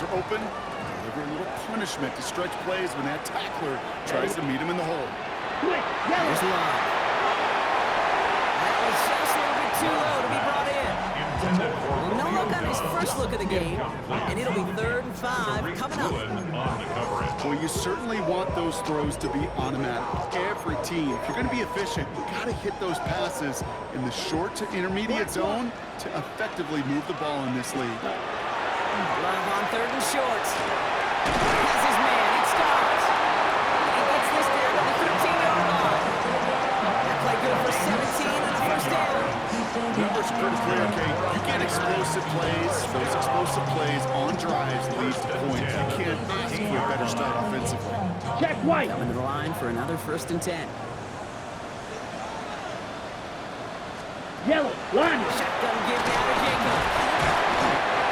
are open, deliver a little punishment to stretch plays when that tackler tries to meet him in the hole. Here's the line. That was just a little bit too low to be brought in. Well, no look on his first look of the game, and it'll be 3rd and 5 coming up. Well, you certainly want those throws to be automatic. Every team, if you're going to be efficient, you got to hit those passes in the short to intermediate zone to effectively move the ball in this league. Love on 3rd and short. Has his man. It stops. He gets this down to the 13-yard line. That play good for 17 and a first down. Numbers are pretty clear, Kate. You get explosive plays. Those explosive plays on drives lead to points. You can't ask for a better start offensively. Check White. Coming to the line for another 1st and 10. Yellow, line. Shotgun give now to Jacob.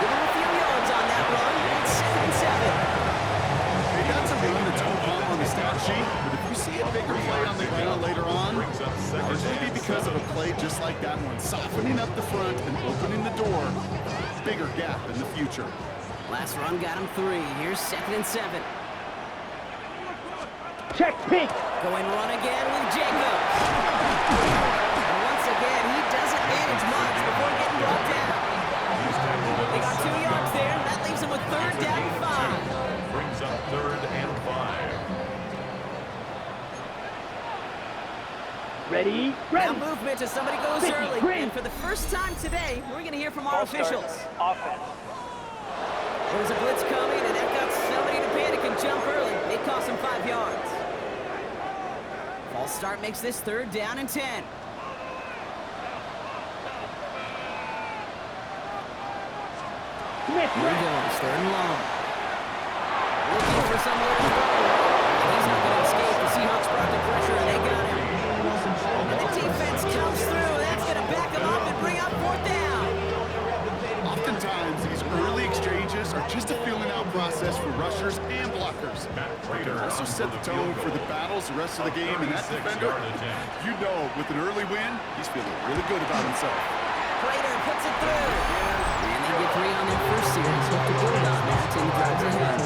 Give him a few yards on that run. It's 2nd and 7. Hey, that's a run that's on the stat sheet, but if you see a bigger play on the ground later on, it's maybe because of a play just like that one, softening up the front and opening the door. Bigger gap in the future. Last run got him 3. Here's 2nd and 7. Check pink. Going run again with Jacobs. And once again, he doesn't manage much before getting brought down. They got 2 yards there, and that leaves him with 3rd down and 5. Brings up 3rd and 5. Ready, Now ready. movement as somebody goes 50, early. green. And for the first time today, we're going to hear from our officials. Offense. There was a blitz coming, and that got somebody to panic and jump early. It cost him 5 yards. False start makes this 3rd down and 10. Smith, Here he right. goes, 3rd and long. Looking for somewhere to throw. He's not going to escape. The Seahawks brought the pressure, and they got him. And the defense comes through. That's going to back him up and bring up 4th down. Oftentimes, these early exchanges are just a feeling-out process for rushers and blockers. They can also set the tone for the battles the rest of the game, and that defender, you know, with an early win, he's feeling really good about himself. Prater puts it through. And they get 3 on their first series. Hope to build on that in the drives ahead.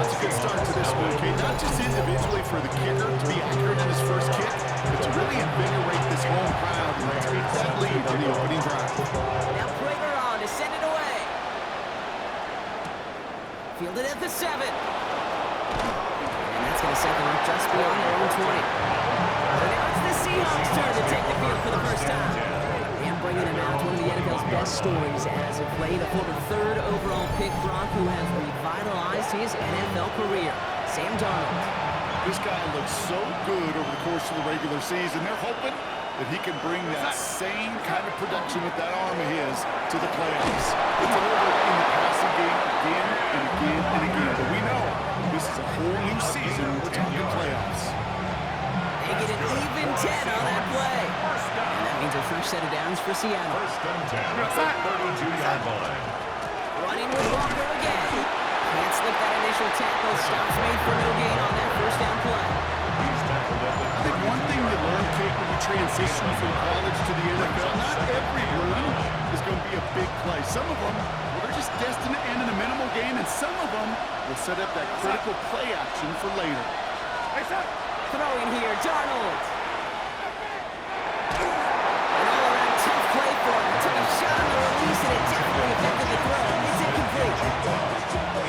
That's a good start to this one, Kate. Not just individually for the kicker to be accurate in his first kick, but to really invigorate this home crowd and take that lead on the opening drive. Now Prater on to send it away. Fielded at the 7. And that's going to set them up just beyond their own 20. So now it's the Seahawks' turn to take the field for the first time. And bringing him out, one of the NFL's best stories as of late, a former 3rd overall pick, Brock, who has revitalized his NFL career. Sam Darnold. This guy looks so good over the course of the regular season. They're hoping that he can bring that same kind of production with that arm of his to the playoffs. He delivered in the passing game again and again and again. But we know this is a whole new season. We're talking playoffs. They get an even 10 on that play. And that means a fresh set of downs for Seattle. 1st and 10 at the 32-yard line. Running with Walker again. Can't slip that initial tackle. Stops made for no gain on that 1st down play. He's tackled at the I think one thing you learn, Kate, when you transition from college to the NFL, not every run is going to be a big play. Some of them, well, they're just destined to end in a minimal gain, and some of them will set up that critical play action for later. Throwing here, Darnold. An all-around tough play for him. Took a shot on the release, and it definitely affected the throw. It's incomplete.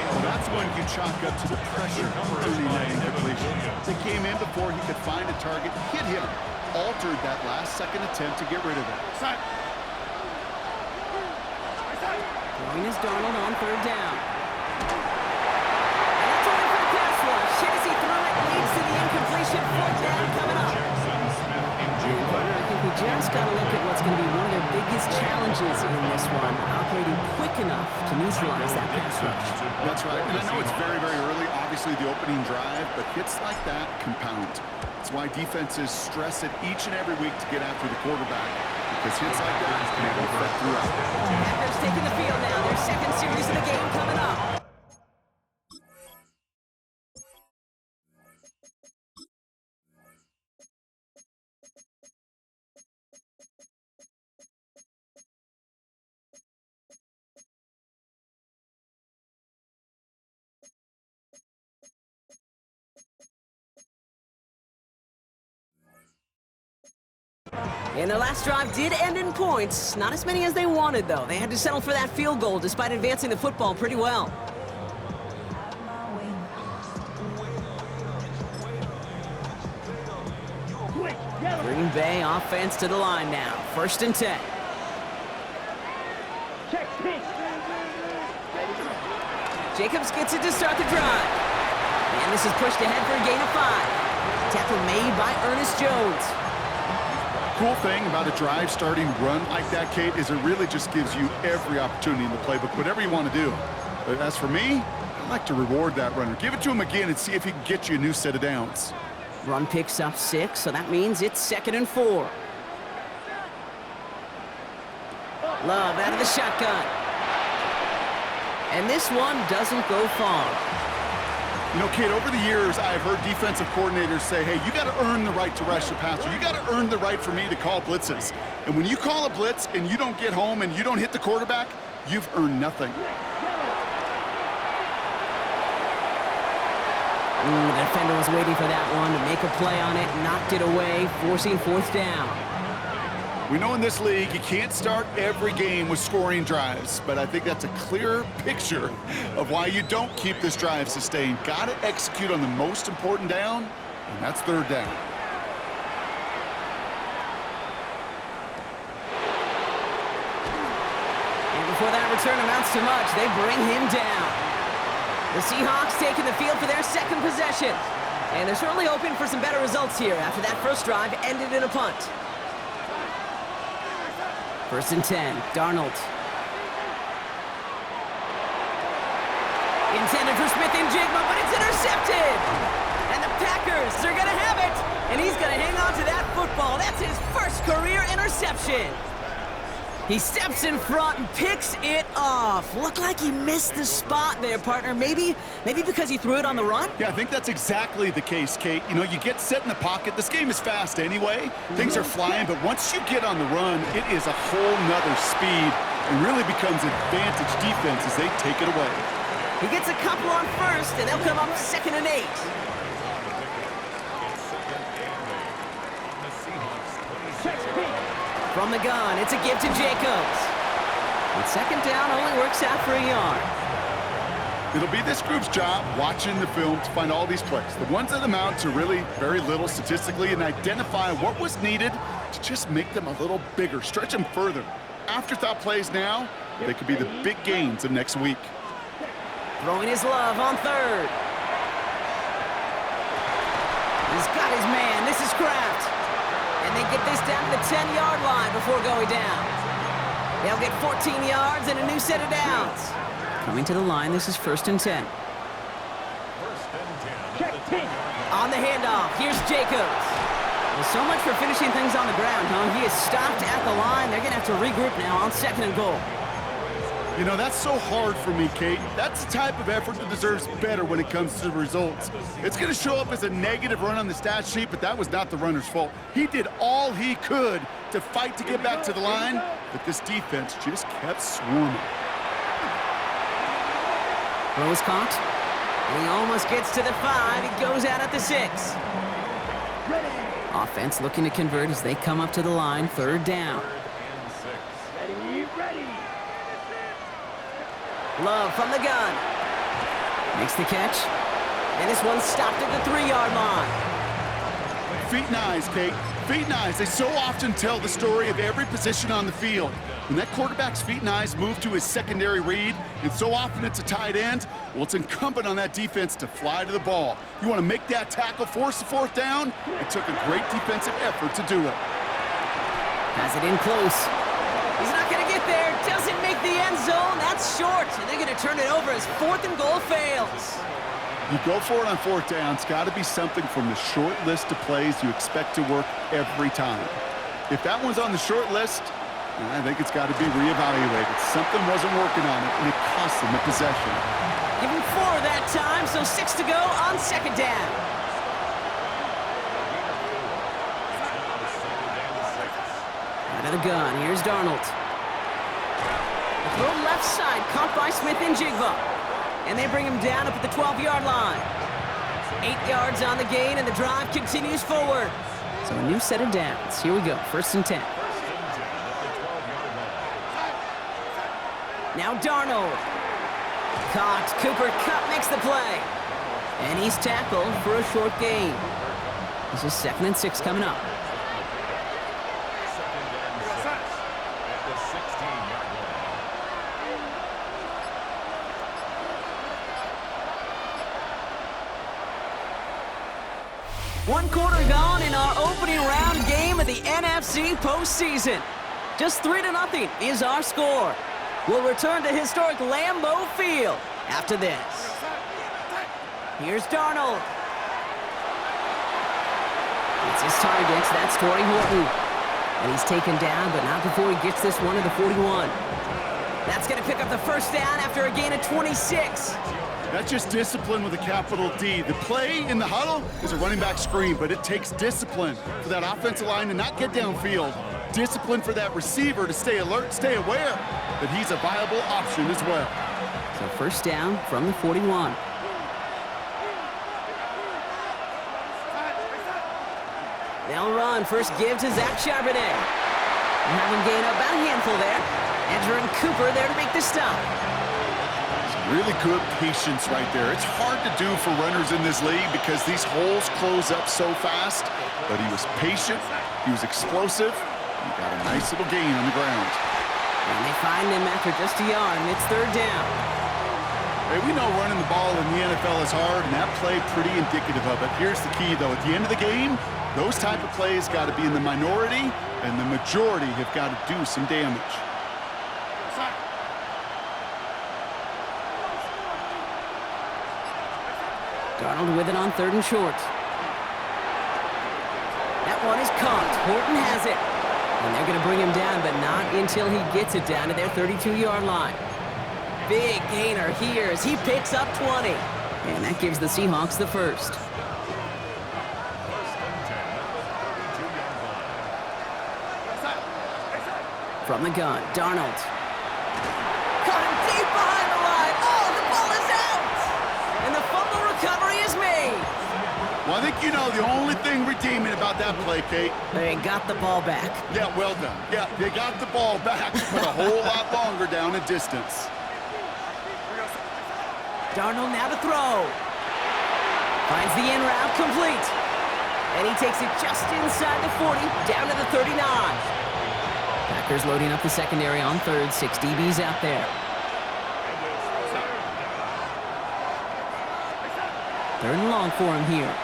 Well, that's when you chalk up to the pressure early in that incompletion. They came in before he could find a target, hit him, altered that last-second attempt to get rid of it. Throwing is Darnold on 3rd down. And that's only for the pass rush. Hit as he threw it, leads to the incompletion. 4th down coming up. And Carter, I think we just got to look at what's going to be one of their biggest challenges in this one, operating quick enough to neutralize that pass rush. That's right, and I know it's very, very early, obviously the opening drive, but hits like that compound. That's why defenses stress it each and every week to get after the quarterback, because hits like that can have an effect throughout. Packers taking the field now. Their 2nd series of the game coming up. And their last drive did end in points. Not as many as they wanted, though. They had to settle for that field goal despite advancing the football pretty well. Green Bay offense to the line now. 1st and 10. Check pitch. Jacobs gets it to start the drive. And this is pushed ahead for a gain of 5. Tackle made by Ernest Jones. Cool thing about a drive starting run like that, Kate, is it really just gives you every opportunity in the playbook, whatever you want to do. But as for me, I like to reward that runner. Give it to him again and see if he can get you a new set of downs. Run picks up 6, so that means it's 2nd and 4. Love out of the shotgun. And this one doesn't go far. You know, Kate, over the years, I've heard defensive coordinators say, hey, you got to earn the right to rush the passer. You got to earn the right for me to call blitzes. And when you call a blitz and you don't get home and you don't hit the quarterback, you've earned nothing. The defender was waiting for that one to make a play on it, knocked it away, forcing 4th down. We know in this league you can't start every game with scoring drives, but I think that's a clear picture of why you don't keep this drive sustained. Got to execute on the most important down, and that's 3rd down. And before that return amounts to much, they bring him down. The Seahawks taking the field for their 2nd possession. And they're certainly hoping for some better results here after that first drive ended in a punt. 1st and 10, Darnold. Intended for Smith and Jigma, but it's intercepted! And the Packers are gonna have it! And he's gonna hang on to that football. That's his first career interception. He steps in front and picks it off. Looked like he missed the spot there, partner. Maybe because he threw it on the run? Yeah, I think that's exactly the case, Kate. You know, you get set in the pocket. This game is fast anyway. Things are flying, but once you get on the run, it is a whole nother speed and really becomes advantage defense as they take it away. He gets a couple on 1st, and they'll come up 2nd and 8. From the gun, it's a give to Jacobs. And 2nd down only works out for a yard. It'll be this group's job watching the film to find all these plays. The ones that amount to really very little statistically and identify what was needed to just make them a little bigger, stretch them further. Afterthought plays now, they could be the big gains of next week. Throwing his love on 3rd. He's got his man. This is Kraft. And they get this down to the 10-yard line before going down. They'll get 14 yards and a new set of downs. Coming to the line, this is 1st and 10. Check pitch. On the handoff, here's Jacobs. Well, so much for finishing things on the ground, huh? He is stopped at the line. They're going to have to regroup now on 2nd and goal. You know, that's so hard for me, Kate. That's the type of effort that deserves better when it comes to the results. It's going to show up as a negative run on the stat sheet, but that was not the runner's fault. He did all he could to fight to get back to the line, but this defense just kept swarming. Throw is caught. And he almost gets to the 5. He goes out at the 6. Offense looking to convert as they come up to the line. 3rd down. Ready. Love from the gun. Makes the catch. And this one's stopped at the 3-yard line. Feet and eyes, Kate. Feet and eyes. They so often tell the story of every position on the field. When that quarterback's feet and eyes move to his secondary read, and so often it's a tight end, well, it's incumbent on that defense to fly to the ball. You want to make that tackle, force the 4th down? It took a great defensive effort to do it. Has it in close. He's not going to get there. Doesn't make the end zone. That's short. And they're going to turn it over as 4th and goal fails. You go for it on 4th down. It's got to be something from the short list of plays you expect to work every time. If that one's on the short list, I think it's got to be reevaluated. Something wasn't working on it, and it cost them the possession. Give him 4 that time, so 6 to go on 2nd down. Out of the gun, here's Darnold. The throw left side, caught by Smith and Jigba. And they bring him down up at the 12-yard line. 8 yards on the gain, and the drive continues forward. So a new set of downs. Here we go, 1st and 10. Now Darnold. Caught. Cooper Kupp makes the play. And he's tackled for a short gain. This is 2nd and 6 coming up. One quarter gone in our opening round game of the NFC postseason. Just 3-0 is our score. We'll return to historic Lambeau Field after this. Here's Darnold. It's his target. That's Torrey Horton. And he's taken down, but not before he gets this one to the 41. That's going to pick up the 1st down after a gain of 26. That's just discipline with a capital D. The play in the huddle is a running back screen, but it takes discipline for that offensive line to not get downfield. Discipline for that receiver to stay alert, stay aware that he's a viable option as well. So 1st down from the 41. They'll run. First give to Zach Charbonnet. And have him gain about a handful there. Edger and Cooper there to make the stop. Really good patience right there. It's hard to do for runners in this league because these holes close up so fast. But he was patient. He was explosive. He got a nice little gain on the ground. And they find him after just a yard, and it's 3rd down. Hey, we know running the ball in the NFL is hard, and that play pretty indicative of it. Here's the key, though. At the end of the game, those type of plays got to be in the minority, and the majority have got to do some damage. Darnold with it on 3rd and short. That one is caught. Horton has it. And they're going to bring him down, but not until he gets it down to their 32-yard line. Big gainer here as he picks up 20. And that gives the Seahawks the 1st. From the gun, Darnold. Caught him deep behind the line. Oh, the ball is out! And the fumble recovery is made. Well, I think you know the only thing redeeming about that play, Kate. They got the ball back. Yeah, well done. Yeah, they got the ball back, but a whole lot longer down in distance. Darnold now to throw. Finds the in route complete. And he takes it just inside the 40, down to the 39. Packers loading up the secondary on 3rd. 6 DBs out there. 3rd and long for him here.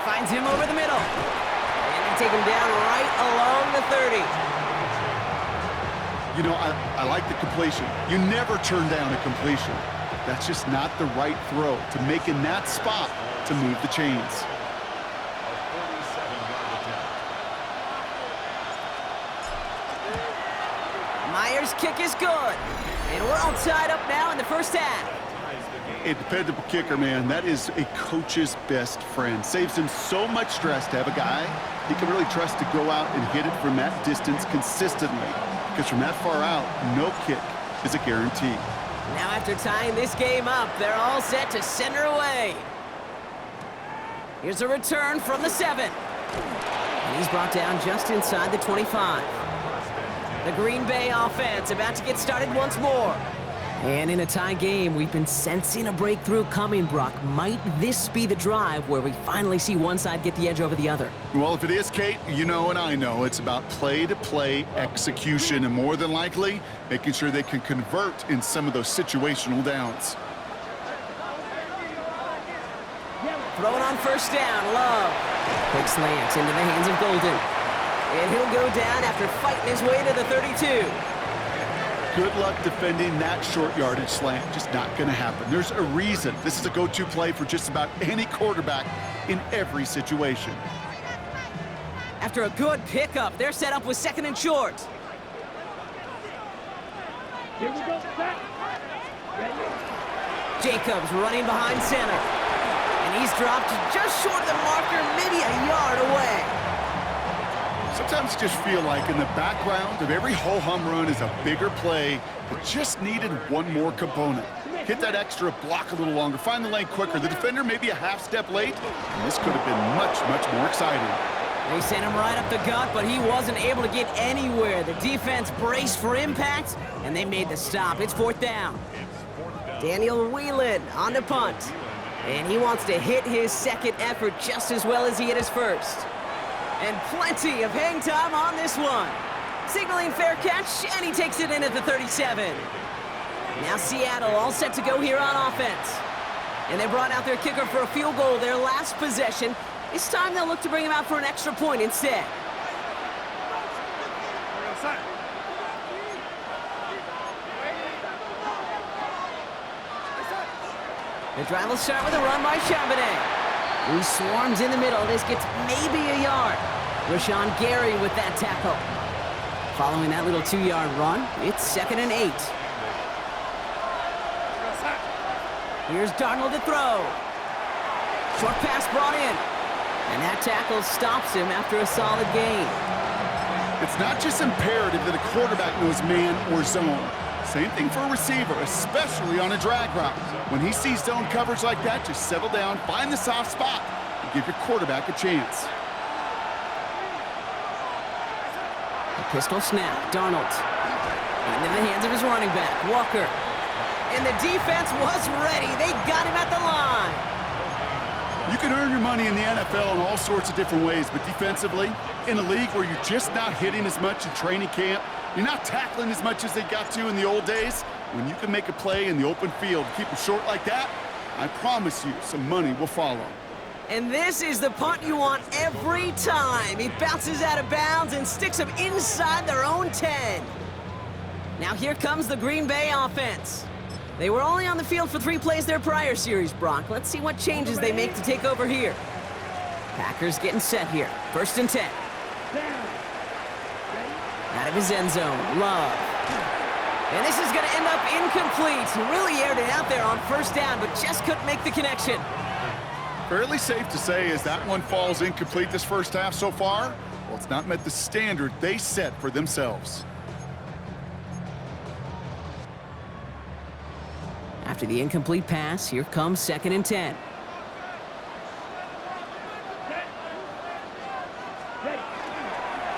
Finds him over the middle. And they take him down right along the 30. You know, I like the completion. You never turn down a completion. That's just not the right throw to make in that spot to move the chains. Myers' kick is good. And we're all tied up now in the 1st half. A dependable kicker, man. That is a coach's best friend. Saves him so much stress to have a guy he can really trust to go out and hit it from that distance consistently. Because from that far out, no kick is a guarantee. Now after tying this game up, they're all set to send her away. Here's a return from the 7. And he's brought down just inside the 25. The Green Bay offense about to get started once more. And in a tie game, we've been sensing a breakthrough coming, Brock. Might this be the drive where we finally see one side get the edge over the other? Well, if it is, Kate, you know and I know it's about play-to-play execution, and more than likely, making sure they can convert in some of those situational downs. Throwing on 1st down, Love. Quick slant into the hands of Golden. And he'll go down after fighting his way to the 32. Good luck defending that short yardage slant. Just not going to happen. There's a reason. This is a go-to play for just about any quarterback in every situation. After a good pickup, they're set up with 2nd and short. Here we go, set. Jacobs running behind center. And he's dropped just short of the marker, maybe a yard away. Sometimes you just feel like in the background of every ho-hum run is a bigger play that just needed one more component. Hit that extra block a little longer, find the lane quicker. The defender maybe a half step late, and this could have been much, much more exciting. They sent him right up the gut, but he wasn't able to get anywhere. The defense braced for impact, and they made the stop. It's 4th down. Daniel Whelan on the punt. And he wants to hit his second effort just as well as he hit his first. And plenty of hang time on this one. Signaling fair catch, and he takes it in at the 37. Now Seattle all set to go here on offense. And they brought out their kicker for a field goal their last possession. This time they'll look to bring him out for an extra point instead. The drive will start with a run by Charbonnet, who swarms in the middle. This gets maybe a yard. Rashawn Gary with that tackle. Following that little 2-yard run, it's 2nd and 8. Here's Darnold to throw. Short pass brought in. And that tackle stops him after a solid gain. It's not just imperative that a quarterback knows man or zone. Same thing for a receiver, especially on a drag route. When he sees zone coverage like that, just settle down, find the soft spot, and give your quarterback a chance. A pistol snap, Darnold. Into the hands of his running back, Walker. And the defense was ready. They got him at the line. You can earn your money in the NFL in all sorts of different ways, but defensively, in a league where you're just not hitting as much in training camp, you're not tackling as much as they got to in the old days, when you can make a play in the open field, keep it short like that, I promise you some money will follow. And this is the punt you want every time. He bounces out of bounds and sticks them inside their own 10. Now here comes the Green Bay offense. They were only on the field for 3 plays their prior series, Brock. Let's see what changes they make to take over here. Packers getting set here. 1st and 10. Out of his end zone, Love. And this is going to end up incomplete. He really aired it out there on 1st down, but just couldn't make the connection. Fairly safe to say as that one falls incomplete this first half so far, well, it's not met the standard they set for themselves. After the incomplete pass, here comes 2nd and 10.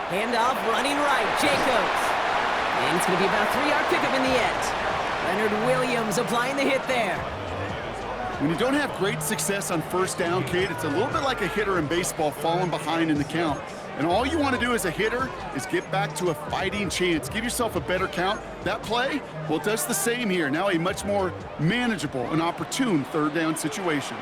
Handoff, running right, Jacobs. And it's going to be about a 3-yard pickup in the end. Leonard Williams applying the hit there. When you don't have great success on 1st down, Kate, it's a little bit like a hitter in baseball falling behind in the count. And all you want to do as a hitter is get back to a fighting chance. Give yourself a better count. That play, well, it does the same here. Now a much more manageable and opportune 3rd down situation.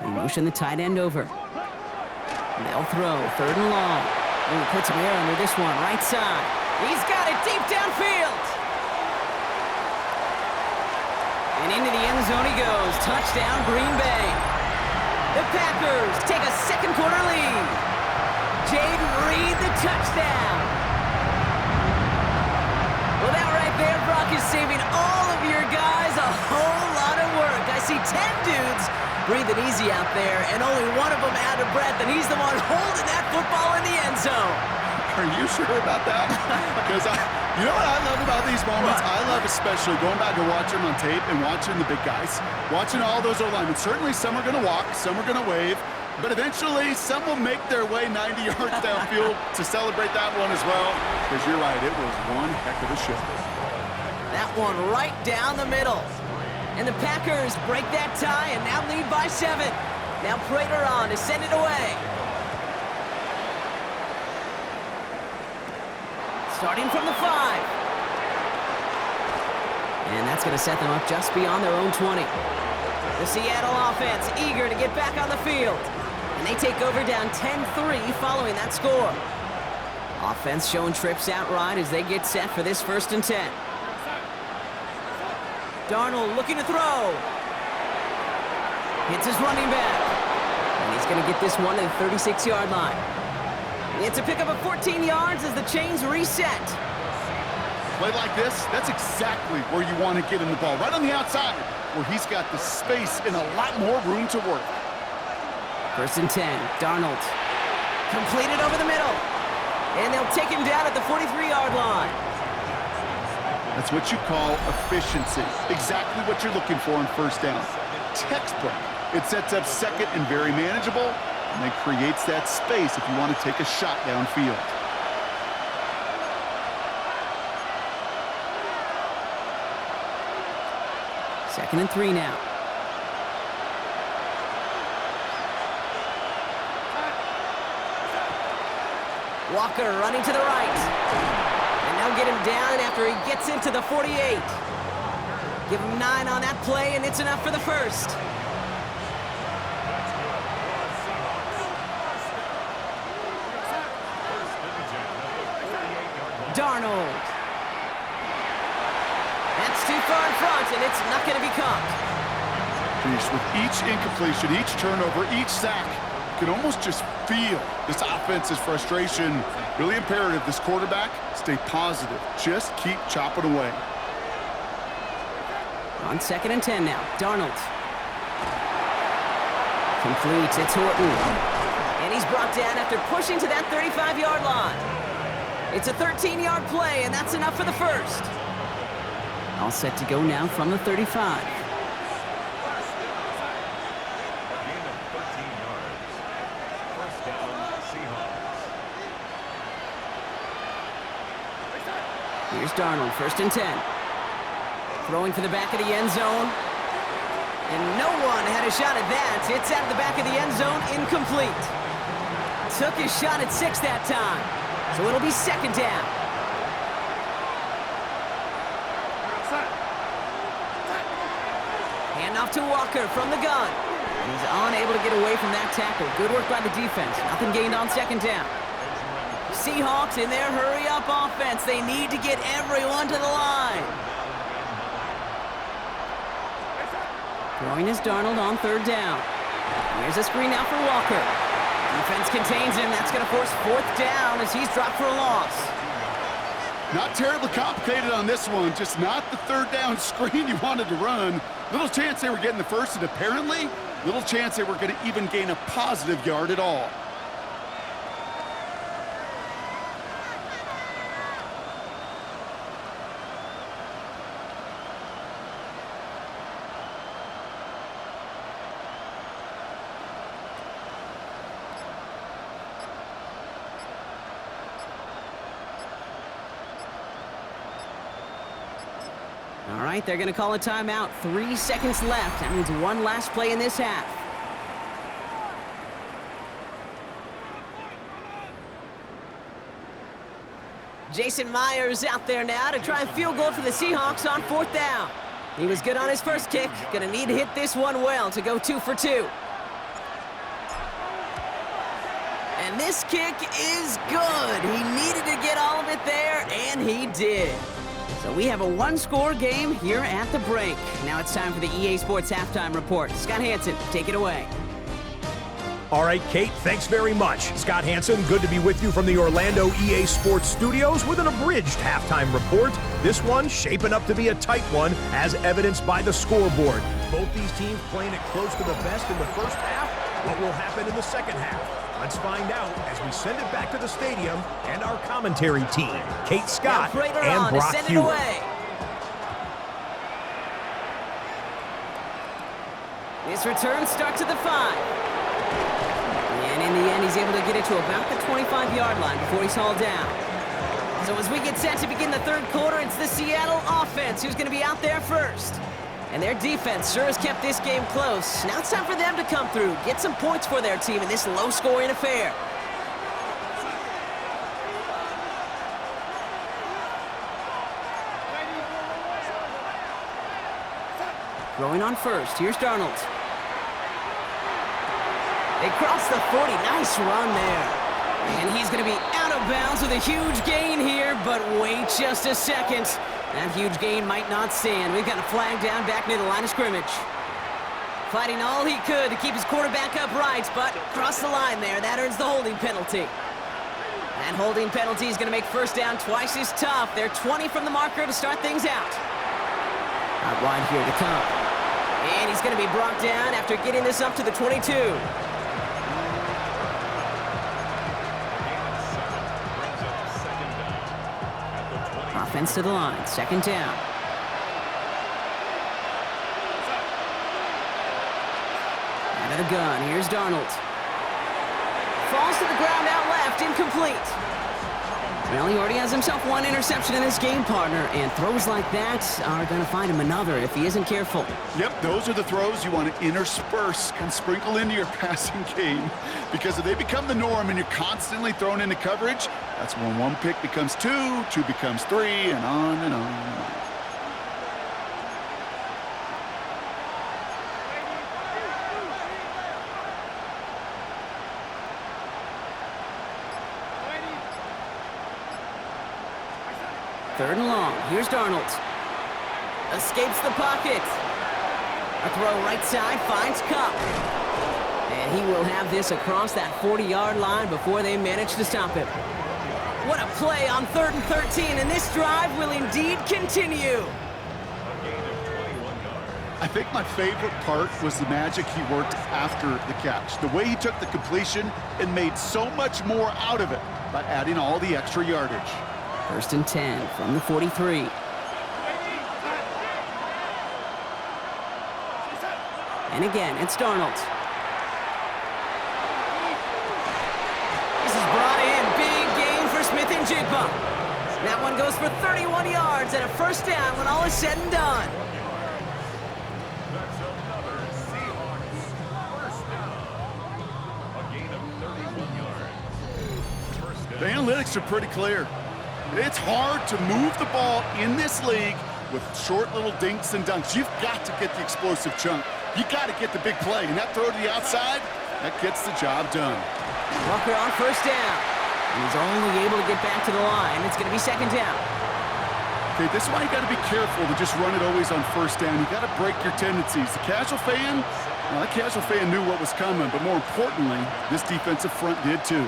They motion the tight end over. And they'll throw, 3rd and long. And he puts him air under this one, right side. He's got it deep downfield. And into the end zone he goes. Touchdown, Green Bay. The Packers take a 2nd quarter lead. Jaden Reed, the touchdown. Well, that right there, Brock, is saving all of your guys a whole lot of work. I see 10 dudes breathing easy out there, and only one of them out of breath, and he's the one holding that football in the end zone. Are you sure about that? Because you know what I love about these moments? I love especially going back and watching them on tape and watching the big guys, watching all those O-linemen. Certainly some are going to walk, some are going to wave, but eventually some will make their way 90 yards downfield to celebrate that one as well. Because you're right, it was one heck of a show. That one right down the middle. And the Packers break that tie and now lead by 7. Now Prater on to send it away. Starting from the 5. And that's going to set them up just beyond their own 20. The Seattle offense eager to get back on the field. And they take over down 10-3 following that score. Offense showing trips outright as they get set for this 1st and 10. Darnold looking to throw. Hits his running back. And he's going to get this one to the 36-yard line. It's a pickup of 14 yards as the chains reset. Play like this, that's exactly where you want to get him the ball. Right on the outside, where he's got the space and a lot more room to work. 1st and 10, Darnold. Completed over the middle. And they'll take him down at the 43-yard line. That's what you call efficiency. Exactly what you're looking for on 1st down. Textbook It sets up second and very manageable, and then creates that space if you want to take a shot downfield. Second and 3 now. Walker running to the right. And they'll get him down after he gets into the 48. Give him 9 on that play, and it's enough for the first. Darnold. That's too far in front, and it's not going to be caught. With each incompletion, each turnover, each sack, you can almost just feel this offense's frustration. Really imperative, this quarterback, stay positive. Just keep chopping away. On second and 10 now, Darnold. Complete, it's Horton. And he's brought down after pushing to that 35-yard line. It's a 13-yard play, and that's enough for the first. All set to go now from the 35. Here's Darnold, first and 10. Throwing for the back of the end zone. And no one had a shot at that. It's out of the back of the end zone, incomplete. Took his shot at 6 that time. So it'll be second down. Handoff to Walker from the gun. And he's unable to get away from that tackle. Good work by the defense. Nothing gained on second down. Seahawks in their hurry-up offense. They need to get everyone to the line. Throwing is Darnold on third down. Here's a screen now for Walker. Defense contains him. That's going to force fourth down as he's dropped for a loss. Not terribly complicated on this one. Just not the third down screen you wanted to run. Little chance they were getting the first, and apparently, little chance they were going to even gain a positive yard at all. All right, they're going to call a timeout. 3 seconds left. That means one last play in this half. Jason Myers out there now to try and field goal for the Seahawks on fourth down. He was good on his first kick. Going to need to hit this one well to go 2 for 2. And this kick is good. He needed to get all of it there, and he did. So we have a one-score game here at the break. Now it's time for the EA Sports Halftime Report. Scott Hansen, take it away. All right, Kate, thanks very much. Scott Hansen, good to be with you from the Orlando EA Sports Studios with an abridged halftime report. This one shaping up to be a tight one, as evidenced by the scoreboard. Both these teams playing it close to the best in the first half. What will happen in the second half? Let's find out as we send it back to the stadium and our commentary team, Kate Scott and Brock Hewitt. This return starts at the 5. And in the end, he's able to get it to about the 25-yard line before he's hauled down. So as we get set to begin the third quarter, it's the Seattle offense who's going to be out there first. And their defense sure has kept this game close. Now it's time for them to come through, get some points for their team in this low-scoring affair. Throwing on first, here's Darnold. They cross the 40, nice run there. And he's going to be out of bounds with a huge gain here, but wait just a second. That huge gain might not stand. We've got a flag down back near the line of scrimmage. Fighting all he could to keep his quarterback upright, but across the line there, that earns the holding penalty. That holding penalty is going to make first down twice as tough. They're 20 from the marker to start things out. Out wide here to come. And he's going to be brought down after getting this up to the 22. Offense to the line, second down. of the gun. Here's Darnold. Falls to the ground out left, incomplete. Well, he already has himself one interception in this game, partner, and throws like that are going to find him another if he isn't careful. Yep, those are the throws you want to intersperse and sprinkle into your passing game, because if they become the norm and you're constantly thrown into coverage, that's when one pick becomes two, two becomes three, and on and on and on. Third and long. Here's Darnold. Escapes the pocket. A throw right side, finds Cup. And he will have this across that 40-yard line before they manage to stop him. What a play on 3rd and 13, and this drive will indeed continue. I think my favorite part was the magic he worked after the catch. The way he took the completion and made so much more out of it by adding all the extra yardage. 1st and 10 from the 43. And again, it's Darnold. This is brought in. Big gain for Smith and Jigba. That one goes for 31 yards and a first down when all is said and done. That's another Seahawks first down. A gain of 31 yards. First down. The analytics are pretty clear. It's hard to move the ball in this league with short little dinks and dunks. You've got to get the explosive chunk. You got to get the big play. And that throw to the outside, that gets the job done. Walker on first down. And he's only able to get back to the line. It's going to be 2nd down. Okay, this is why you got to be careful to just run it always on first down. You got to break your tendencies. The casual fan, well, that casual fan knew what was coming, but more importantly, this defensive front did too.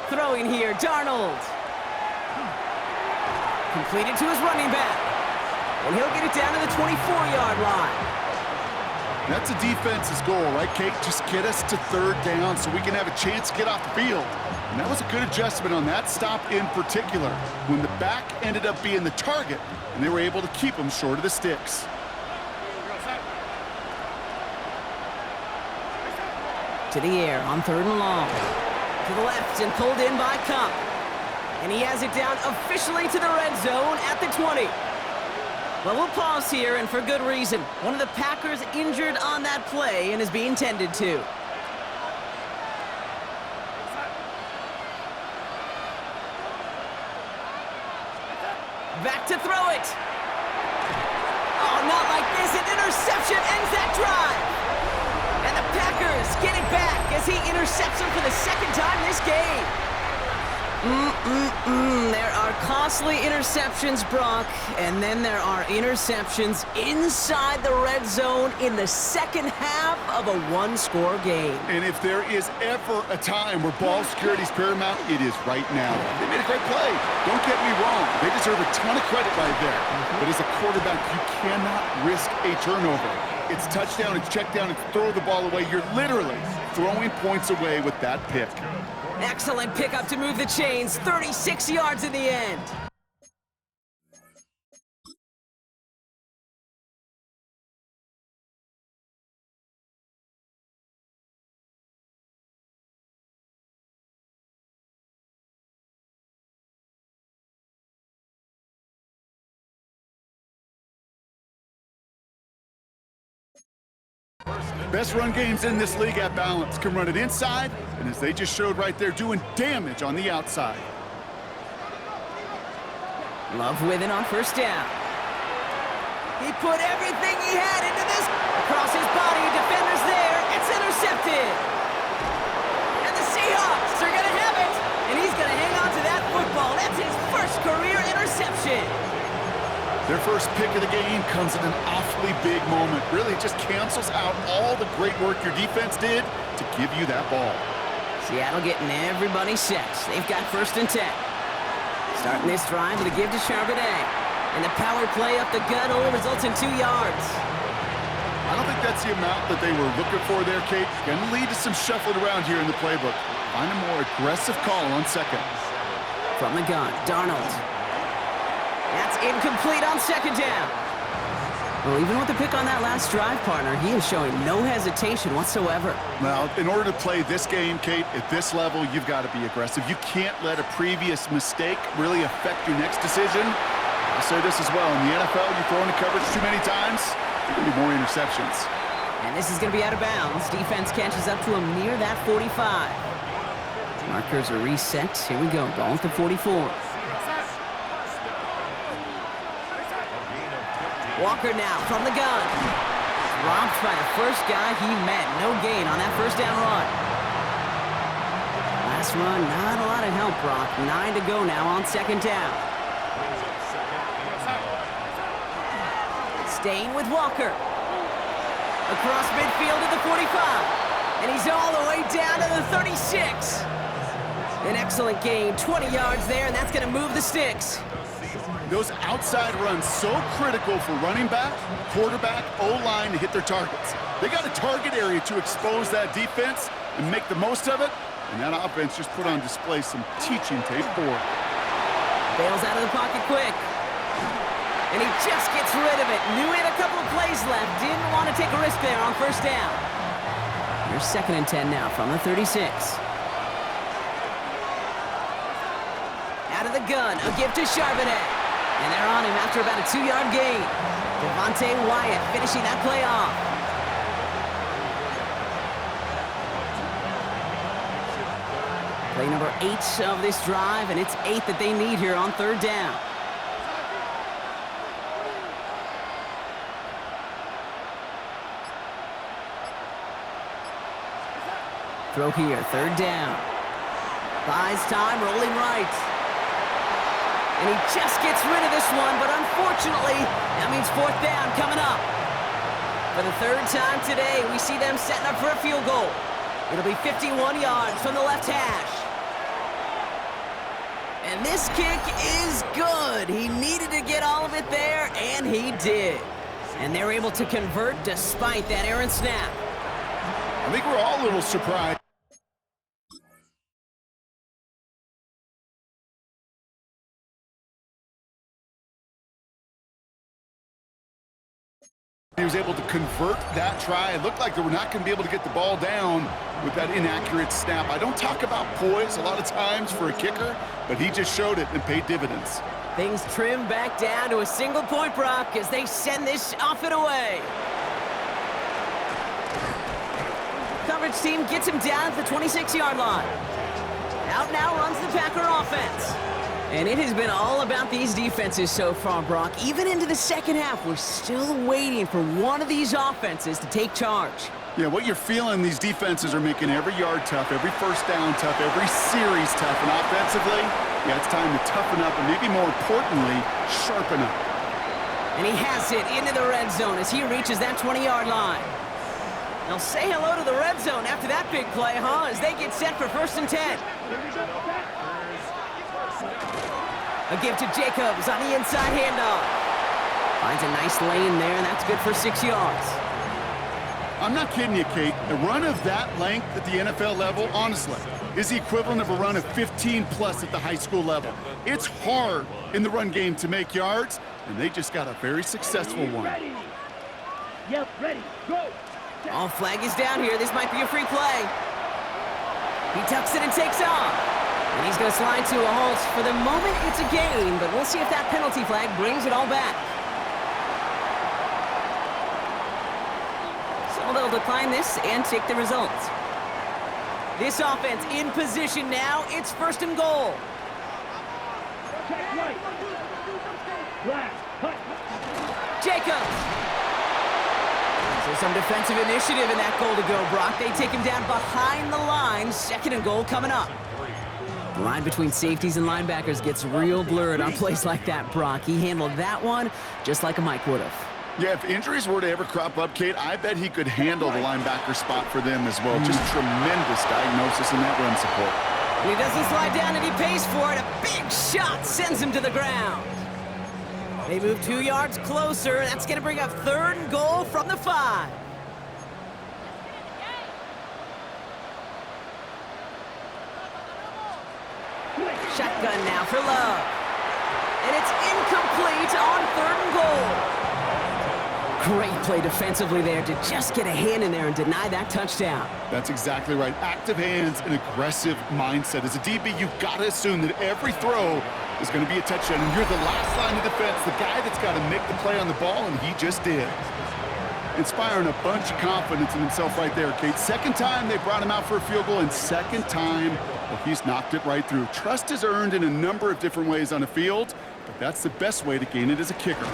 Throwing here, Darnold. Completed to his running back. And he'll get it down to the 24-yard line. That's a defense's goal, right, Kate? Just get us to 3rd down so we can have a chance to get off the field. And that was a good adjustment on that stop in particular, when the back ended up being the target, and they were able to keep him short of the sticks. To the air on 3rd and long. To the left and pulled in by Cup. And he has it down officially to the red zone at the 20. Well, we'll pause here, and for good reason. One of the Packers injured on that play and is being tended to. Back to throw it. Oh, not like this. An interception ends that drive. And the Packers get it back as he intercepts him for the 2nd time this game. There are costly interceptions, Brock, and then there are interceptions inside the red zone in the 2nd half of a one-score game. And if there is ever a time where ball security is paramount, it is right now. They made a great play. Don't get me wrong. They deserve a ton of credit right there. But as a quarterback, you cannot risk a turnover. It's touchdown, it's check down, it's throw the ball away. You're literally throwing points away with that pick. Excellent pickup to move the chains. 36 yards in the end. Best run games in this league at balance. Can run it inside, and as they just showed right there, doing damage on the outside. Love with it on first down. He put everything he had into this. Across his body, defenders there. It's intercepted. And the Seahawks are going to have it. And he's going to hang on to that football. That's his first career interception. Their first pick of the game comes at an awfully big moment. Really just cancels out all the great work your defense did to give you that ball. Seattle getting everybody set. They've got 1st and 10. Starting this drive with a give to Charbonnet. And the power play up the gut only results in 2 yards. I don't think that's the amount that they were looking for there, Kate. Going to lead to some shuffling around here in the playbook. Find a more aggressive call on 2nd. From the gun, Darnold. That's incomplete on second down. Well, even with the pick on that last drive, partner, he is showing no hesitation whatsoever. Now, in order to play this game, Kate, at this level, you've got to be aggressive. You can't let a previous mistake really affect your next decision. I'll say this as well. In the NFL, you throw into coverage too many times, there's going to be more interceptions. And this is going to be out of bounds. Defense catches up to him near that 45. Markers are reset. Here we go. Ball at the 44. Walker now from the gun. Robbed by the first guy he met. No gain on that first down run. Last run, not a lot of help, Brock. 9 to go now on second down. Staying with Walker. Across midfield to the 45. And he's all the way down to the 36. An excellent gain. 20 yards there, and that's going to move the sticks. Those outside runs so critical for running back, quarterback, O-line to hit their targets. They got a target area to expose that defense and make the most of it, and that offense just put on display some teaching tape for it. Bails out of the pocket quick. And he just gets rid of it. Knew he had a couple of plays left. Didn't want to take a risk there on first down. Here's 2nd and 10 now from the 36. Out of the gun, a give to Charbonnet. And they're on him after about a 2-yard gain. Devontae Wyatt finishing that play off. Play number 8 of this drive, and it's 8 that they need here on third down. Throw here, third down. Buys time, rolling right. And he just gets rid of this one, but unfortunately, that means fourth down coming up. For the third time today, we see them setting up for a field goal. It'll be 51 yards from the left hash. And this kick is good. He needed to get all of it there, and he did. And they're able to convert despite that errant snap. I think we're all a little surprised. He was able to convert that try. It looked like they were not going to be able to get the ball down with that inaccurate snap. I don't talk about poise a lot of times for a kicker, but he just showed it and paid dividends. Things trim back down to a single point, Brock, as they send this off and away. Coverage team gets him down at the 26-yard line. Out now runs the Packer offense. And it has been all about these defenses so far, Brock. Even into the second half, we're still waiting for one of these offenses to take charge. Yeah, what you're feeling, these defenses are making every yard tough, every first down tough, every series tough. And offensively, yeah, it's time to toughen up and maybe more importantly, sharpen up. And he has it into the red zone as he reaches that 20-yard line. They'll say hello to the red zone after that big play, huh? As they get set for 1st and 10. A give to Jacobs on the inside handoff. Finds a nice lane there, and that's good for 6 yards. I'm not kidding you, Kate. A run of that length at the NFL level, honestly, is the equivalent of a run of 15-plus at the high school level. It's hard in the run game to make yards, and they just got a very successful one. Yep, ready, go. All flag is down here. This might be a free play. He tucks it and takes off. And he's going to slide to a halt. For the moment, it's a gain, but we'll see if that penalty flag brings it all back. So they'll decline this and take the results. This offense in position now. It's 1st and goal. Check right. Black, cut. Jacobs. So some defensive initiative in that goal to go, Brock. They take him down behind the line. 2nd and goal coming up. The line between safeties and linebackers gets real blurred on plays like that, Brock. He handled that one just like a Mike would have. Yeah, if injuries were to ever crop up, Kate, I bet he could handle the linebacker spot for them as well. Just tremendous diagnosis in that run support. And he doesn't slide down, and he pays for it. A big shot sends him to the ground. They move 2 yards closer. That's going to bring up 3rd and goal from the 5. Shotgun now for Love. And it's incomplete on 3rd and goal. Great play defensively there to just get a hand in there and deny that touchdown. That's exactly right. Active hands and aggressive mindset. As a DB, you've got to assume that every throw is going to be a touchdown. And you're the last line of defense, the guy that's got to make the play on the ball, and he just did. Inspiring a bunch of confidence in himself right there, Kate. Second time they brought him out for a field goal, and second time, well, he's knocked it right through. Trust is earned in a number of different ways on the field, but that's the best way to gain it as a kicker.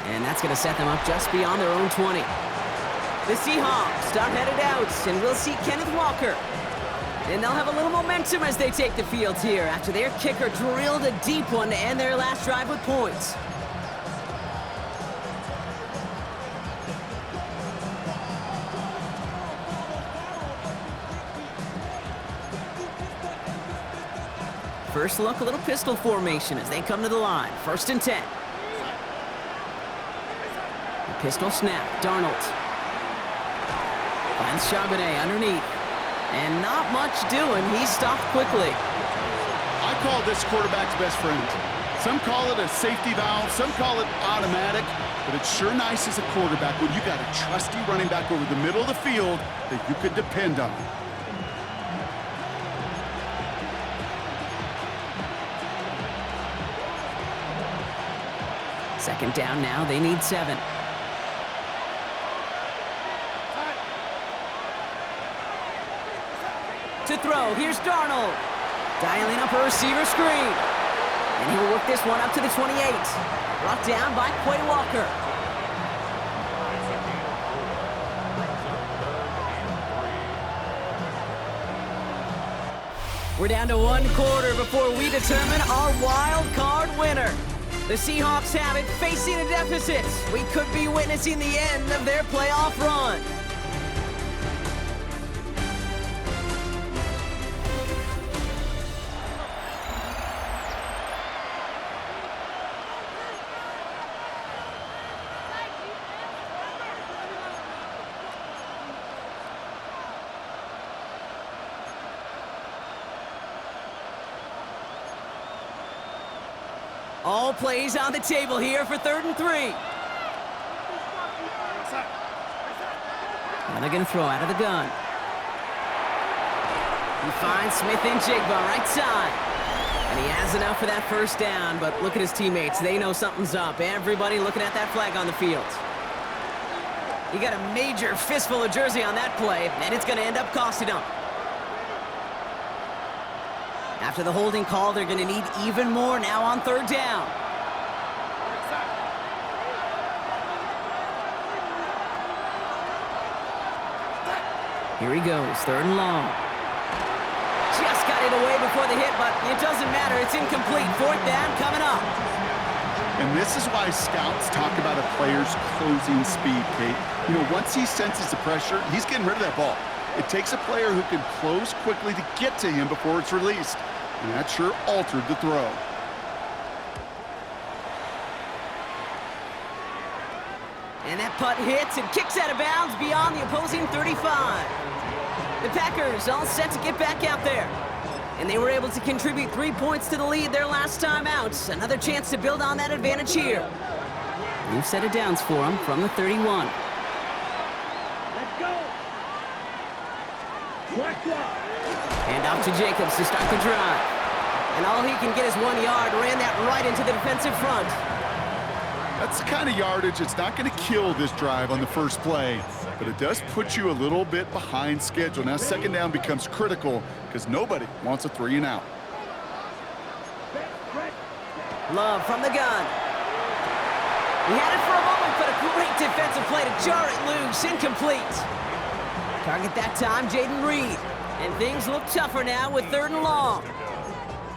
And that's going to set them up just beyond their own 20. The Seahawks start headed out, and we'll see Kenneth Walker. And they'll have a little momentum as they take the field here after their kicker drilled a deep one to end their last drive with points. First look, a little pistol formation as they come to the line. 1st and 10. Pistol snap, Darnold. Finds Charbonnet underneath. And not much doing, he's stopped quickly. I call this quarterback's best friend. Some call it a safety valve, some call it automatic, but it's sure nice as a quarterback when you got a trusty running back over the middle of the field that you could depend on. Second down now, they need 7. To throw, here's Darnold. Dialing up a receiver screen. And he'll work this one up to the 28. Brought down by Quay Walker. We're down to 1 quarter before we determine our wild card winner. The Seahawks have it, facing a deficit. We could be witnessing the end of their playoff run. All plays on the table here for 3rd and 3. Now they're going to throw out of the gun. He finds Smith and Jigba right side. And he has enough for that first down, but look at his teammates. They know something's up. Everybody looking at that flag on the field. He got a major fistful of jersey on that play, and it's going to end up costing him. After the holding call, they're going to need even more now on 3rd down. Here he goes, 3rd and long. Just got it away before the hit, but it doesn't matter. It's incomplete. 4th down coming up. And this is why scouts talk about a player's closing speed, Kate. You know, once he senses the pressure, he's getting rid of that ball. It takes a player who can close quickly to get to him before it's released. And that sure altered the throw. And that putt hits and kicks out of bounds beyond the opposing 35. The Packers all set to get back out there. And they were able to contribute 3 points to the lead their last time out. Another chance to build on that advantage here. New set of downs for them from the 31. Let's go. Black block. And off to Jacobs to start the drive. And all he can get is 1 yard. Ran that right into the defensive front. That's the kind of yardage that's not going to kill this drive on the first play, but it does put you a little bit behind schedule. Now 2nd down becomes critical because nobody wants a 3 and out. Love from the gun. He had it for a moment, but a great defensive play to jar it loose. Incomplete. Target that time, Jaden Reed. And things look tougher now with 3rd and long.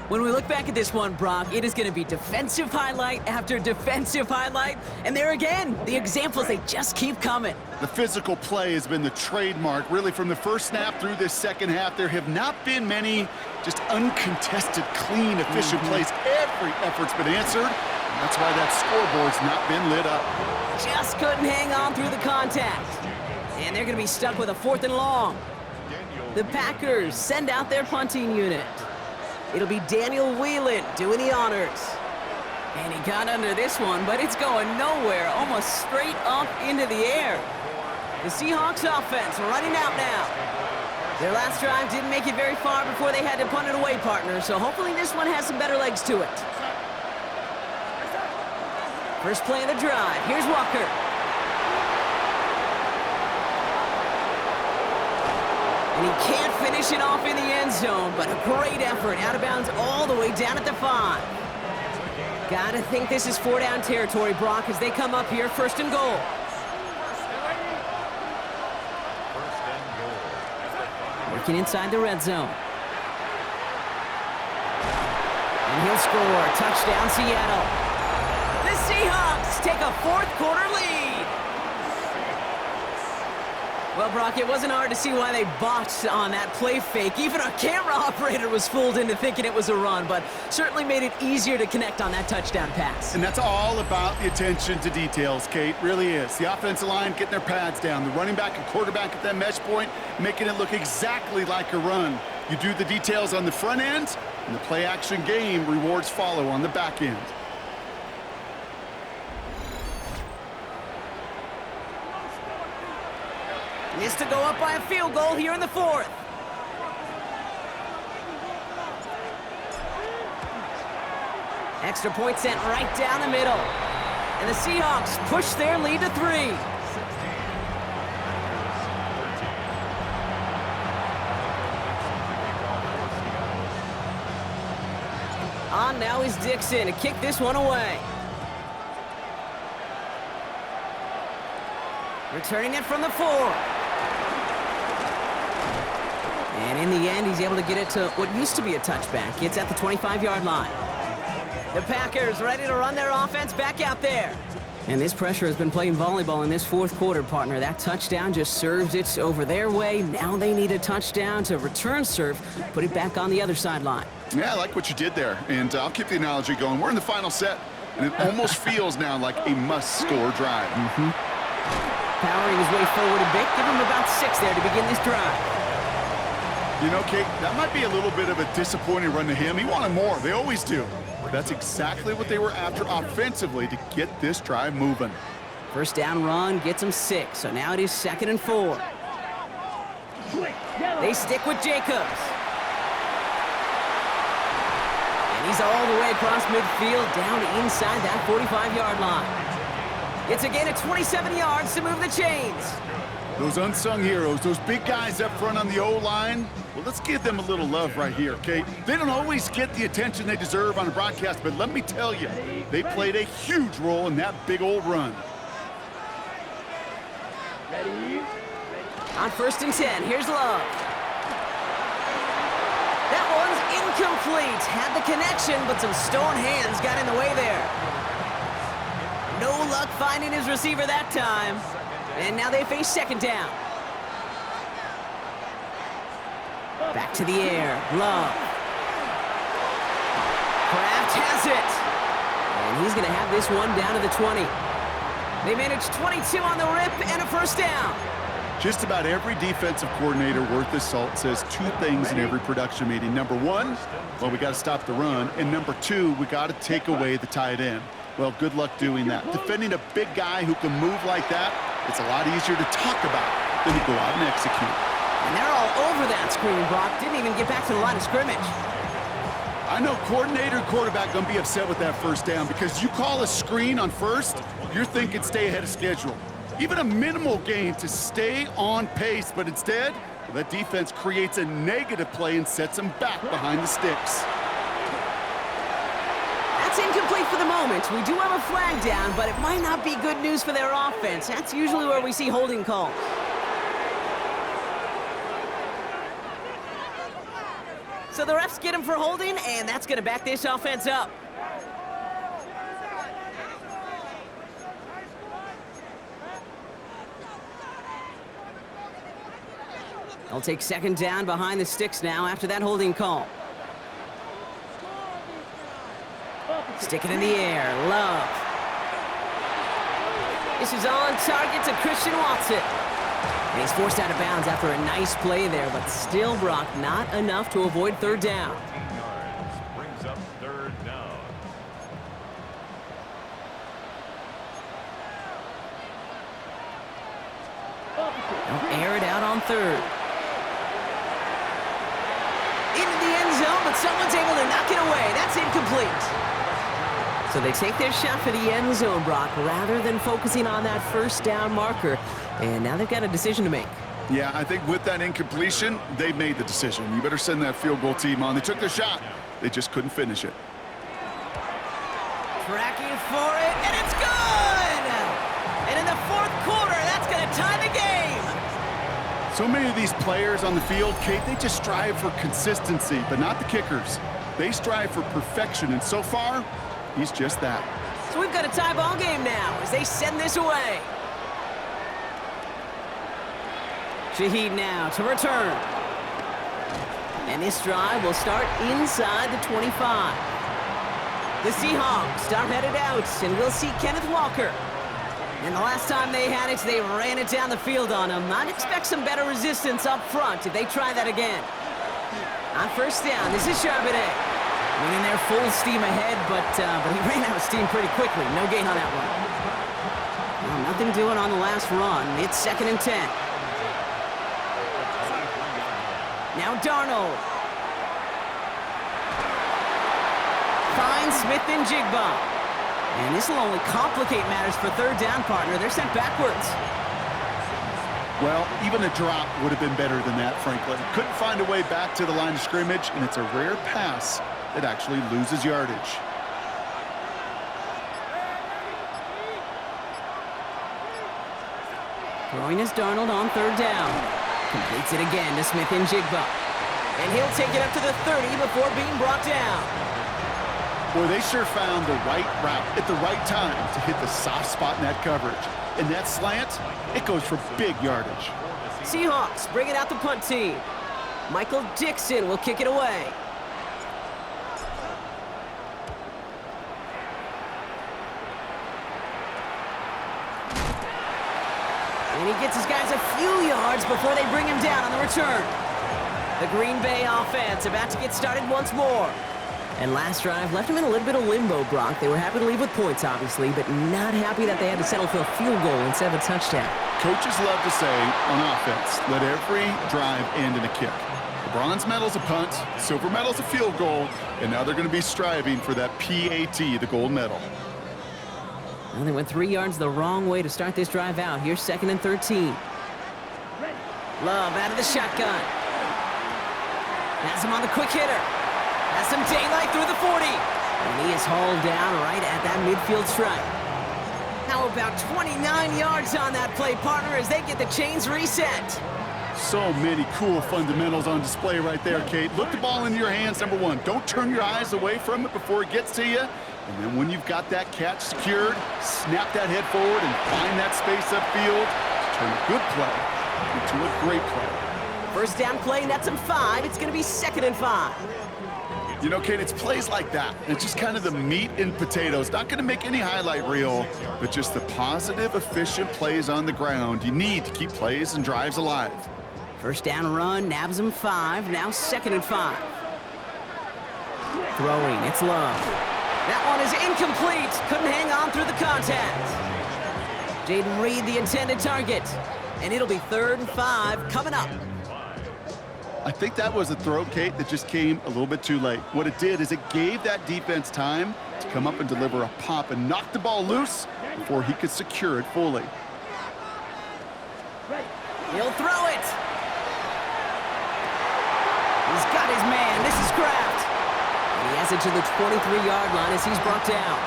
When we look back at this one, Brock, it is going to be defensive highlight after defensive highlight. And there again, the examples, they just keep coming. The physical play has been the trademark, really, from the first snap through this second half. There have not been many just uncontested, clean, efficient plays. Every effort's been answered. And that's why that scoreboard's not been lit up. Just couldn't hang on through the contact. And they're going to be stuck with a 4th and long. The Packers send out their punting unit. It'll be Daniel Whelan doing the honors. And he got under this one, but it's going nowhere, almost straight up into the air. The Seahawks offense running out now. Their last drive didn't make it very far before they had to punt it away, partner, so hopefully this one has some better legs to it. First play of the drive. Here's Walker. And he can't finish it off in the end zone, but a great effort. Out of bounds all the way down at the 5. Gotta think this is 4-down territory, Brock, as they come up here, 1st and goal. Working inside the red zone. And he'll score. Touchdown, Seattle. The Seahawks take a 4th quarter lead. Well, Brock, it wasn't hard to see why they botched on that play fake. Even our camera operator was fooled into thinking it was a run, but certainly made it easier to connect on that touchdown pass. And that's all about the attention to details, Kate. Really is. The offensive line getting their pads down. The running back and quarterback at that mesh point, making it look exactly like a run. You do the details on the front end, and the play-action game rewards follow on the back end. Is to go up by a field goal here in the 4th. Extra point sent right down the middle. And the Seahawks push their lead to 3. On now is Dixon to kick this one away. Returning it from the 4. And in the end, he's able to get it to what used to be a touchback. It's at the 25-yard line. The Packers ready to run their offense back out there. And this pressure has been playing volleyball in this 4th quarter, partner. That touchdown just serves it over their way. Now they need a touchdown to return serve, put it back on the other sideline. Yeah, I like what you did there. And I'll keep the analogy going. We're in the final set, and it almost feels now like a must-score drive. Powering his way forward a bit. Give him about 6 there to begin this drive. You know, Kate, that might be a little bit of a disappointing run to him. He wanted more. They always do. But that's exactly what they were after offensively to get this drive moving. First down run gets him 6. So now it is 2nd and 4. They stick with Jacobs. And he's all the way across midfield down inside that 45-yard line. It's a gain of 27 yards to move the chains. Those unsung heroes, those big guys up front on the O-line, well, let's give them a little love right here, okay? They don't always get the attention they deserve on a broadcast, but let me tell you, they played a huge role in that big old run. On 1st and 10, here's Love. That one's incomplete. Had the connection, but some stone hands got in the way there. No luck finding his receiver that time. And now they face 2nd down. Back to the air. Love. Kraft has it. And he's going to have this one down to the 20. They managed 22 on the rip and a 1st down. Just about every defensive coordinator worth his salt says 2 things in every production meeting. Number 1, well, we got to stop the run. And number 2, we got to take away the tight end. Well, good luck doing that. Defending a big guy who can move like that, it's a lot easier to talk about than to go out and execute. And they're all over that screen, Brock. Didn't even get back to the line of scrimmage. I know coordinator and quarterback going to be upset with that 1st down because you call a screen on 1st, you're thinking stay ahead of schedule. Even a minimal gain to stay on pace, but instead, well, that defense creates a negative play and sets them back behind the sticks. That's incomplete for the moment. We do have a flag down, but it might not be good news for their offense. That's usually where we see holding calls. So the refs get him for holding, and that's going to back this offense up. They'll take 2nd down behind the sticks now after that holding call. Stick it in the air. Love. This is on target to Christian Watson. And he's forced out of bounds after a nice play there, but still, Brock, not enough to avoid 3rd down. third. Into the end zone, but someone's able to knock it away. That's incomplete. So they take their shot for the end zone, Brock, rather than focusing on that first down marker. And now they've got a decision to make. Yeah, I think with that incompletion, they made the decision. You better send that field goal team on. They took their shot. They just couldn't finish it. Tracking for it, and it's good! And in the fourth quarter, that's going to tie the game. So many of these players on the field, Kate, they just strive for consistency, but not the kickers. They strive for perfection, and so far, he's just that. So we've got a tie ball game now as they send this away. Shaheed now to return. And this drive will start inside the 25. The Seahawks are headed out, and we'll see Kenneth Walker. And the last time they had it, they ran it down the field on him. I'd expect some better resistance up front if they try that again. On first down, this is Charbonnet. Winning there full steam ahead, but he ran out of steam pretty quickly. No gain on that one. Well, nothing doing on the last run. It's 2nd and 10. Now Darnold. Finds Smith and Jigba. And this will only complicate matters for third down, partner. They're sent backwards. Well, even a drop would have been better than that, frankly. Couldn't find a way back to the line of scrimmage, and it's a rare pass that actually loses yardage. Throwing is Darnold on third down. Completes it again to Smith and Jigba. And he'll take it up to the 30 before being brought down. Boy, they sure found the right route at the right time to hit the soft spot in that coverage. And that slant, it goes for big yardage. Seahawks bringing out the punt team. Michael Dixon will kick it away. And he gets his guys a few yards before they bring him down on the return. The Green Bay offense about to get started once more. And last drive left them in a little bit of limbo, Brock. They were happy to leave with points, obviously, but not happy that they had to settle for a field goal instead of a touchdown. Coaches love to say on offense, let every drive end in a kick. The bronze medal's a punt, silver medal's a field goal, and now they're going to be striving for that PAT, the gold medal. Well, they went 3 yards the wrong way to start this drive out. Here's 2nd and 13. Love out of the shotgun. Has him on the quick hitter. Has some daylight through the 40. And he is hauled down right at that midfield stripe. How about 29 yards on that play, partner, as they get the chains reset. So many cool fundamentals on display right there, Kate. Look the ball into your hands, number one. Don't turn your eyes away from it before it gets to you. And then when you've got that catch secured, snap that head forward and find that space upfield to turn a good play into a great play. First down play, nets him 5. It's going to be 2nd and 5. You know, Kate, it's plays like that. It's just kind of the meat and potatoes. Not going to make any highlight reel, but just the positive, efficient plays on the ground. You need to keep plays and drives alive. First down run, nabs him 5. Now 2nd and 5. Throwing, it's Love. That one is incomplete. Couldn't hang on through the contact. Jaden Reed, the intended target. And it'll be 3rd and 5 coming up. I think that was a throw, Kate, that just came a little bit too late. What it did is it gave that defense time to come up and deliver a pop and knock the ball loose before he could secure it fully. He'll throw it. He's got his man. This is Kraft. And he has it to the 23-yard line as he's brought down.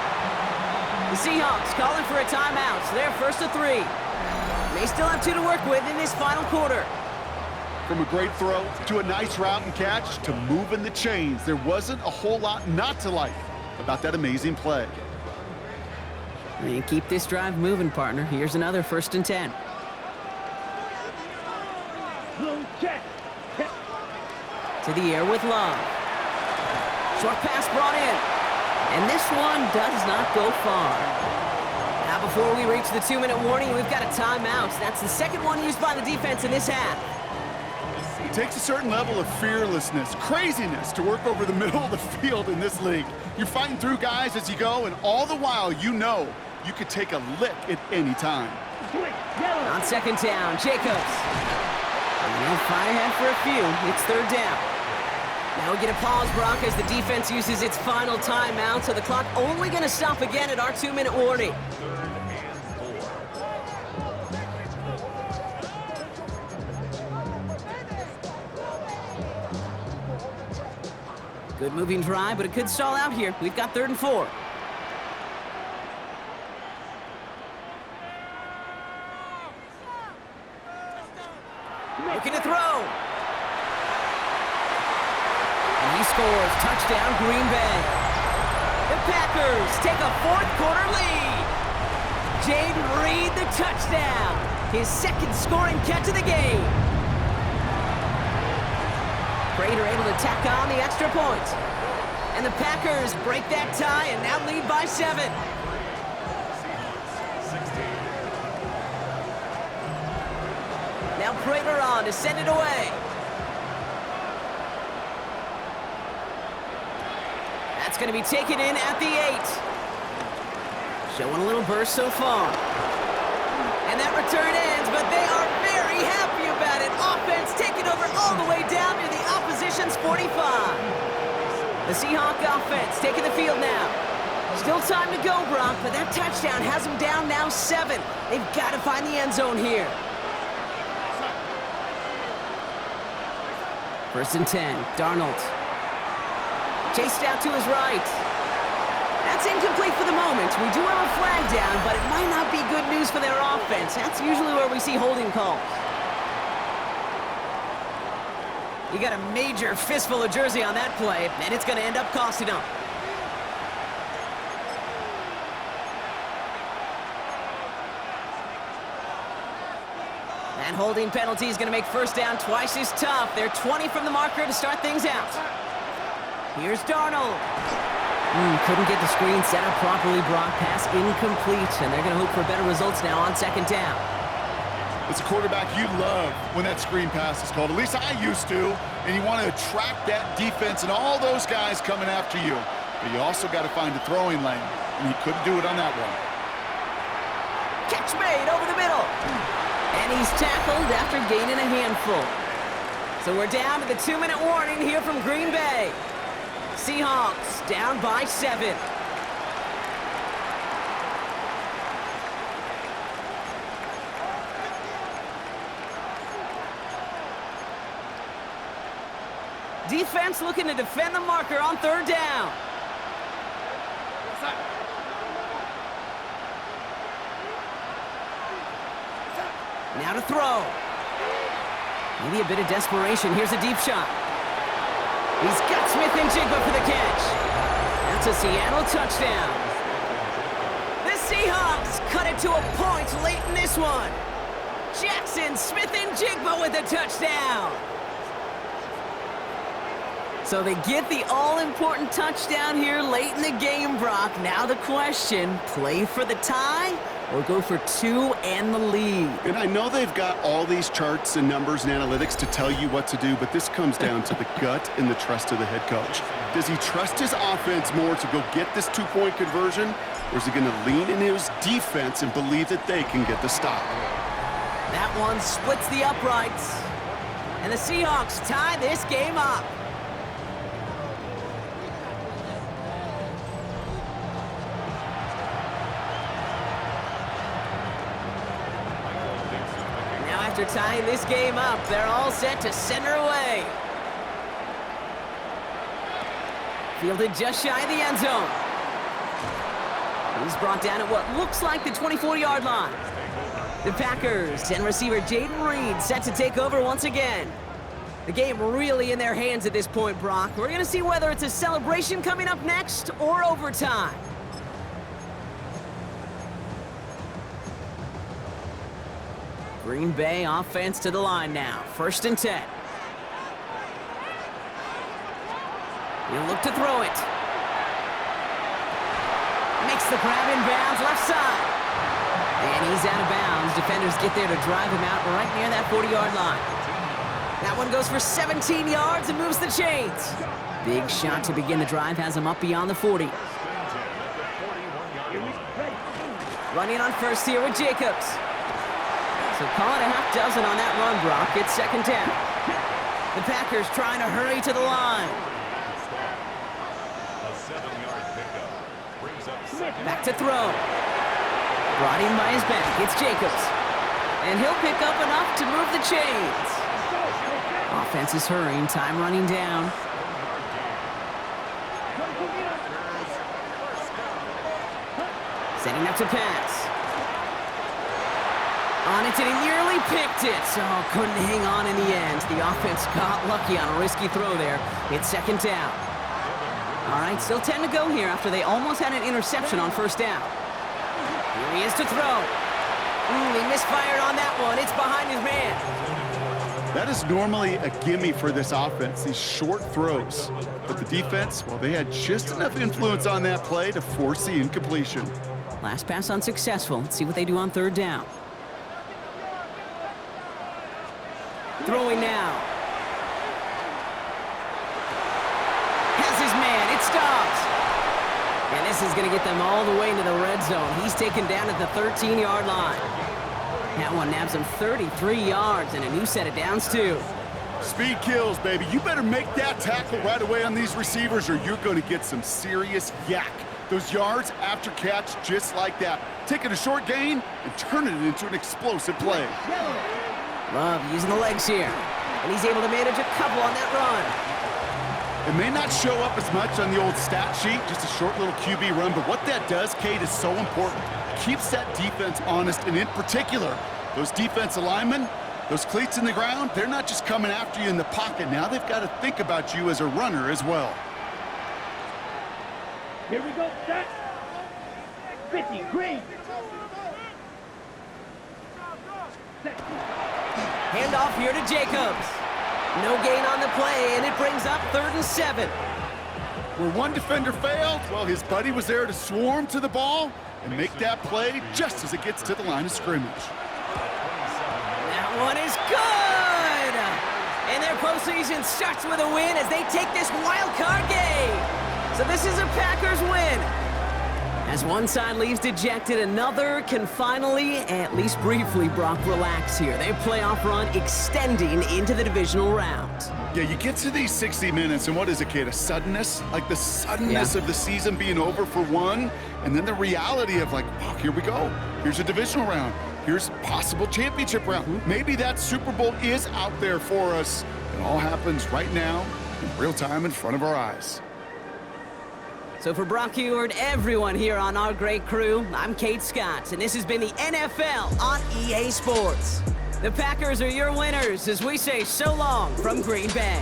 The Seahawks calling for a timeout. So they're 1st and 3. They still have 2 to work with in this final quarter. From a great throw to a nice route and catch to moving the chains, there wasn't a whole lot not to like about that amazing play. And keep this drive moving, partner. Here's another 1st and 10. To the air with Love. Short pass brought in. And this one does not go far. Now before we reach the 2-minute warning, we've got a timeout. That's the second one used by the defense in this half. It takes a certain level of fearlessness, craziness to work over the middle of the field in this league. You're fighting through guys as you go, and all the while you know you could take a lick at any time. On 2nd down, Jacobs. And they'll fire ahead for a few. It's third down. Now we get a pause, Brock, as the defense uses its final timeout, so the clock only going to stop again at our 2-minute warning. Good moving drive, but it could stall out here. We've got 3rd and 4. Looking to throw. And he scores. Touchdown, Green Bay. The Packers take a 4th-quarter lead. Jaden Reed, the touchdown. His 2nd scoring catch of the game. Prater able to tack on the extra point. And the Packers break that tie and now lead by 7. Now Prater on to send it away. That's going to be taken in at the 8. Showing a little burst so far. And that return ends, but they are very happy about it. Offense taking over all the way down near the opposition's 45. The Seahawks offense taking the field now. Still time to go, Brock, but that touchdown has them down now 7. They've got to find the end zone here. 1st and 10, Darnold. Chased out to his right. That's incomplete for the moment. We do have a flag down, but it might not be good news for their offense. That's usually where we see holding calls. You got a major fistful of jersey on that play, and it's going to end up costing them. That holding penalty is going to make 1st down twice as tough. They're 20 from the marker to start things out. Here's Darnold. Couldn't get the screen set up properly, Brock. Pass incomplete, and they're going to hope for better results now on 2nd down. It's a quarterback you love when that screen pass is called. At least I used to. And you want to attract that defense and all those guys coming after you. But you also got to find a throwing lane. And he couldn't do it on that one. Catch made over the middle. And he's tackled after gaining a handful. So we're down to the 2-minute warning here from Green Bay. Seahawks down by 7. Defense looking to defend the marker on 3rd down. Now to throw. Maybe a bit of desperation. Here's a deep shot. He's got Smith and Jigba for the catch. That's a Seattle touchdown. The Seahawks cut it to a point late in this one. Jackson Smith and Jigba with a touchdown. So they get the all-important touchdown here late in the game, Brock. Now the question, play for the tie or go for 2 and the lead? And I know they've got all these charts and numbers and analytics to tell you what to do, but this comes down to the gut and the trust of the head coach. Does he trust his offense more to go get this 2-point conversion, or is he going to lean in his defense and believe that they can get the stop? That one splits the uprights. And the Seahawks tie this game up. After tying this game up, they're all set to center away. Fielded just shy of the end zone. He's brought down at what looks like the 24-yard line. The Packers and receiver Jaden Reed set to take over once again. The game really in their hands at this point, Brock. We're going to see whether it's a celebration coming up next or overtime. Green Bay offense to the line now. 1st and 10. He'll look to throw it. Makes the grab in bounds, left side. And he's out of bounds. Defenders get there to drive him out right near that 40-yard line. That one goes for 17 yards and moves the chains. Big shot to begin the drive has him up beyond the 40. Running on first here with Jacobs. So call it a half dozen on that run, Brock. It's second down. The Packers trying to hurry to the line. A 7-yard pickup brings up second. Back to throw. Brought in by his back. It's Jacobs. And he'll pick up enough to move the chains. Offense is hurrying. Time running down. Setting up to pass. On it, and he nearly picked it. So couldn't hang on in the end. The offense got lucky on a risky throw there. It's second down. All right, still 10 to go here after they almost had an interception on first down. Here he is to throw. He misfired on that one. It's behind his man. That is normally a gimme for this offense, these short throws. But the defense, well, they had just enough influence on that play to force the incompletion. Last pass unsuccessful. Let's see what they do on third down. Throwing now. Has his man. It stops. And this is going to get them all the way into the red zone. He's taken down at the 13-yard line. That one nabs him 33 yards and a new set of downs, too. Speed kills, baby. You better make that tackle right away on these receivers or you're going to get some serious yak. Those yards after catch just like that. Taking a short gain and turning it into an explosive play. Love using the legs here. And he's able to manage a couple on that run. It may not show up as much on the old stat sheet, just a short little QB run, but what that does, Kate, is so important. Keeps that defense honest, and in particular, those defensive linemen, those cleats in the ground, they're not just coming after you in the pocket. Now they've got to think about you as a runner as well. Here we go, set. 50, green. Set. Handoff here to Jacobs. No gain on the play, and it brings up 3rd and 7. Where one defender failed, well, his buddy was there to swarm to the ball and make that play just as it gets to the line of scrimmage. That one is good! And their postseason starts with a win as they take this wild card game. So this is a Packers win. As one side leaves dejected, another can finally, at least briefly, Brock, relax here. Their playoff run extending into the divisional round. Yeah, you get to these 60 minutes, and what is it, Kate? A suddenness? Like the suddenness of the season being over for one, and then the reality of like, wow, here we go. Here's a divisional round. Here's possible championship round. Maybe that Super Bowl is out there for us. It all happens right now, in real time in front of our eyes. So for Brock Heward, everyone here on our great crew, I'm Kate Scott, and this has been the NFL on EA Sports. The Packers are your winners as we say so long from Green Bay.